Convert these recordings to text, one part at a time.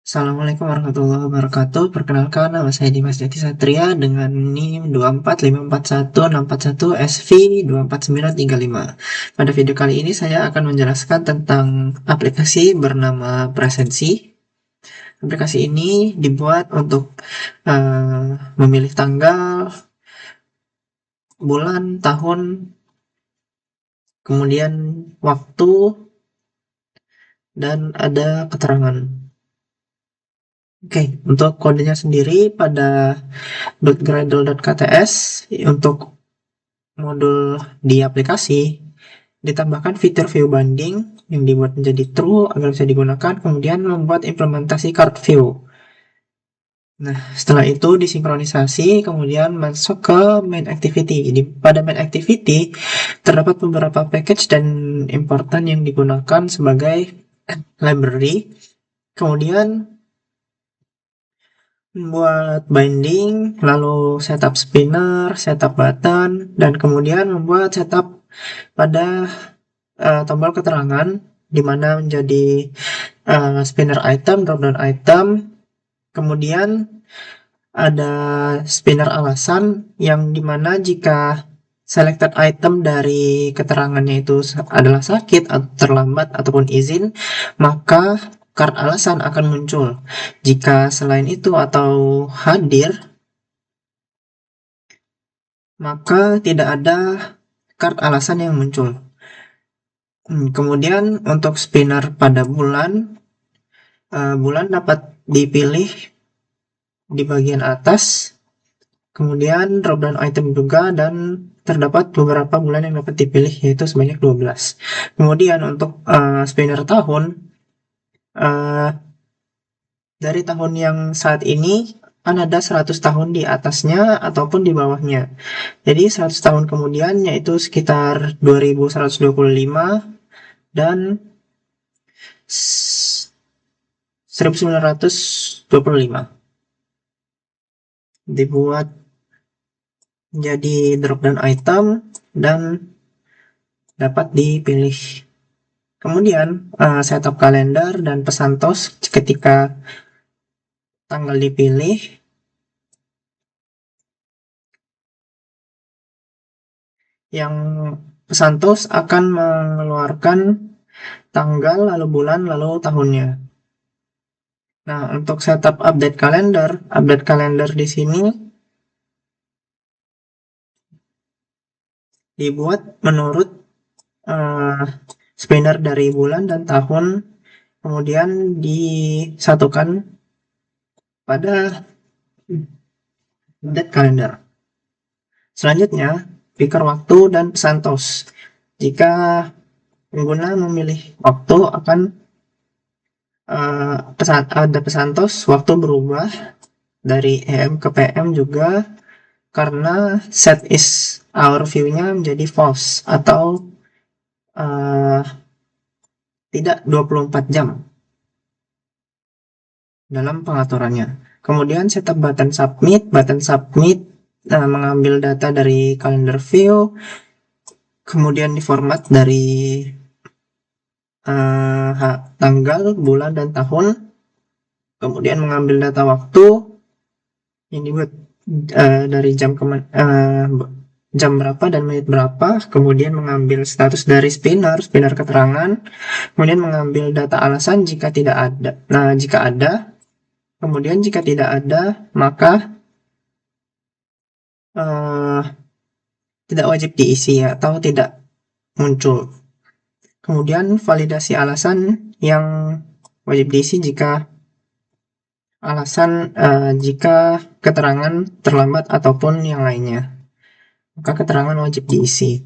Assalamualaikum warahmatullahi wabarakatuh. Perkenalkan, nama saya Dimas Jati Satria dengan NIM 2454161SV24935. Pada video kali ini saya akan menjelaskan tentang aplikasi bernama Presensi. Aplikasi ini dibuat untuk memilih tanggal, bulan, tahun, kemudian waktu, dan ada keterangan. Oke, untuk kodenya sendiri pada .gradle.kts untuk modul di aplikasi ditambahkan fitur view banding yang dibuat menjadi true agar bisa digunakan, kemudian membuat implementasi card view. Nah, setelah itu disinkronisasi, kemudian masuk ke main activity. Pada main activity terdapat beberapa package dan importan yang digunakan sebagai library. Kemudian membuat binding, lalu setup spinner, setup button, dan kemudian membuat setup pada tombol keterangan di mana menjadi spinner item, dropdown item, kemudian ada spinner alasan yang dimana jika selected item dari keterangannya itu adalah sakit atau terlambat ataupun izin, maka card alasan akan muncul. Jika selain itu atau hadir, maka tidak ada card alasan yang muncul. Kemudian untuk spinner pada bulan, bulan dapat dipilih di bagian atas, kemudian dropdown item juga, dan terdapat beberapa bulan yang dapat dipilih yaitu sebanyak 12. Kemudian untuk spinner tahun, dari tahun yang saat ini kan ada 100 tahun di atasnya ataupun di bawahnya. Jadi 100 tahun kemudian yaitu sekitar 2125 dan 1925 dibuat jadi dropdown item dan dapat dipilih. Kemudian setup kalender dan pesan tos ketika tanggal dipilih, yang pesan tos akan mengeluarkan tanggal, lalu bulan, lalu tahunnya. Nah, untuk setup update kalender di sini dibuat menurut spinner dari bulan dan tahun, kemudian disatukan pada update kalender. Selanjutnya, picker waktu dan pesan tos. Jika pengguna memilih waktu, akan ada pesan tos waktu berubah dari AM ke PM juga, karena set is hour view-nya menjadi false atau tidak 24 jam dalam pengaturannya. Kemudian setup button submit mengambil data dari calendar view, kemudian diformat dari tanggal, bulan, dan tahun, kemudian mengambil data waktu yang dibuat dari jam berapa dan menit berapa, kemudian mengambil status dari spinner keterangan, kemudian mengambil data alasan jika tidak ada. Nah, jika ada, kemudian jika tidak ada, maka tidak wajib diisi atau tidak muncul. Kemudian validasi alasan yang wajib diisi jika keterangan terlambat ataupun yang lainnya, maka keterangan wajib diisi.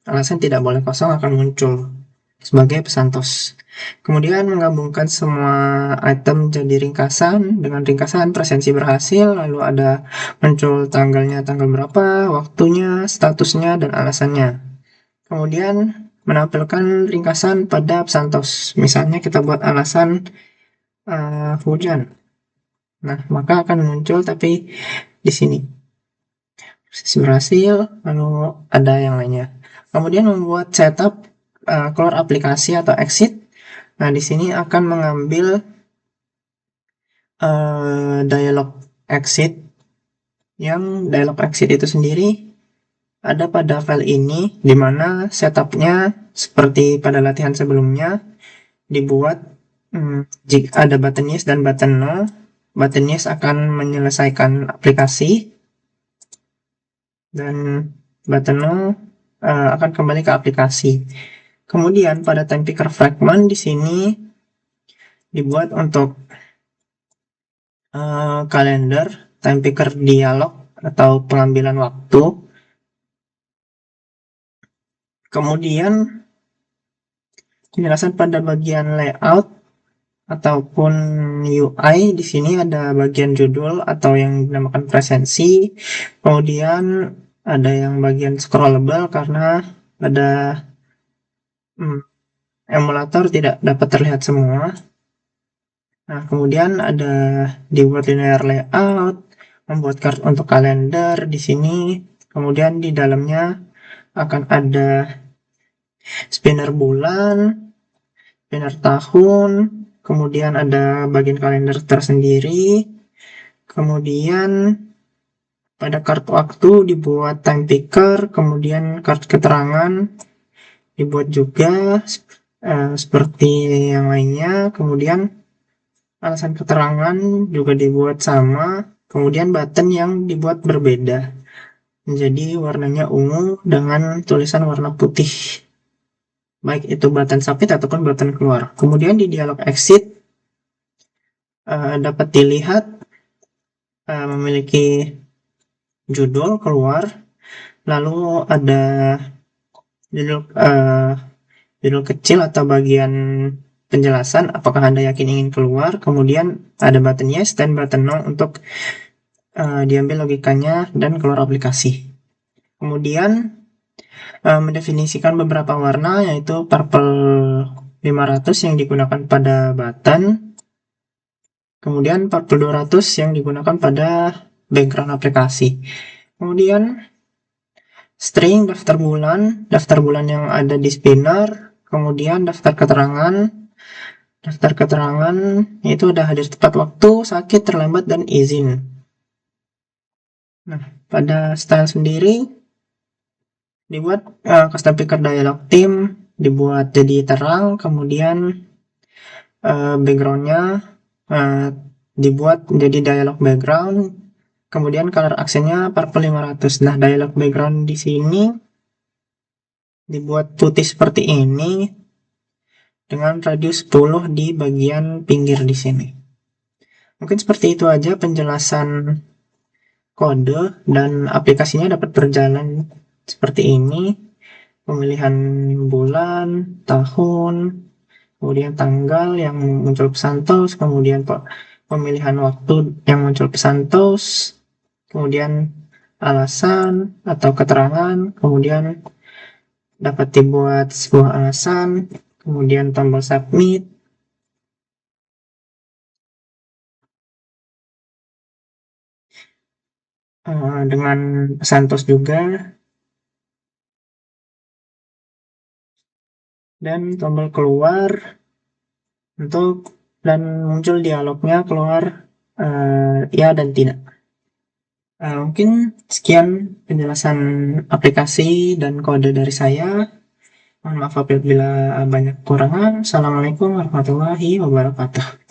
Alasan tidak boleh kosong akan muncul sebagai pesan tos. Kemudian menggabungkan semua item jadi ringkasan dengan ringkasan presensi berhasil, lalu ada muncul tanggalnya, tanggal berapa, waktunya, statusnya, dan alasannya. Kemudian menampilkan ringkasan pada pesan tos. Misalnya kita buat alasan hujan. Nah, maka akan muncul tapi di sini proses berhasil, lalu ada yang lainnya. Kemudian membuat setup keluar aplikasi atau exit. Nah, di sini akan mengambil dialog exit, yang dialog exit itu sendiri ada pada file ini, di mana setupnya seperti pada latihan sebelumnya dibuat jika ada button yes dan button no. Button yes akan menyelesaikan aplikasi dan button no akan kembali ke aplikasi. Kemudian pada time picker fragment di sini dibuat untuk kalender, time picker dialog atau pengambilan waktu. Kemudian penjelasan pada bagian layout ataupun UI, di sini ada bagian judul atau yang dinamakan presensi. Kemudian ada yang bagian scrollable karena pada emulator tidak dapat terlihat semua. Nah, kemudian ada dibuat linear layout, membuat kartu untuk kalender di sini. Kemudian di dalamnya akan ada spinner bulan, spinner tahun, kemudian ada bagian kalender tersendiri. Kemudian pada kartu waktu dibuat time picker, kemudian kartu keterangan dibuat juga seperti yang lainnya. Kemudian alasan keterangan juga dibuat sama. Kemudian button yang dibuat berbeda, jadi warnanya ungu dengan tulisan warna putih, baik itu button submit ataupun button keluar. Kemudian di dialog exit dapat dilihat memiliki judul keluar, lalu ada judul kecil atau bagian penjelasan apakah Anda yakin ingin keluar. Kemudian ada button yes dan button no untuk diambil logikanya dan keluar aplikasi. Kemudian mendefinisikan beberapa warna, yaitu purple 500 yang digunakan pada button, kemudian purple 200 yang digunakan pada background aplikasi. Kemudian string daftar bulan yang ada di spinner. Kemudian daftar keterangan itu ada hadir tepat waktu, sakit, terlambat, dan izin. Nah, pada style sendiri dibuat custom picker dialog theme dibuat jadi terang, kemudian backgroundnya dibuat menjadi dialog background, kemudian color aksennya purple 500. Nah, dialog background di sini dibuat putih seperti ini dengan radius 10 di bagian pinggir di sini. Mungkin seperti itu aja penjelasan kode, dan aplikasinya dapat berjalan seperti ini. Pemilihan bulan, tahun, kemudian tanggal yang muncul pesan toast, kemudian pemilihan waktu yang muncul pesan toast, kemudian alasan atau keterangan, kemudian dapat dibuat sebuah alasan, kemudian tombol submit, dengan pesan toast juga, dan tombol keluar untuk dan muncul dialognya keluar ya dan tidak. Mungkin sekian penjelasan aplikasi dan kode dari saya. Mohon maaf apabila banyak kekurangan. Assalamualaikum warahmatullahi wabarakatuh.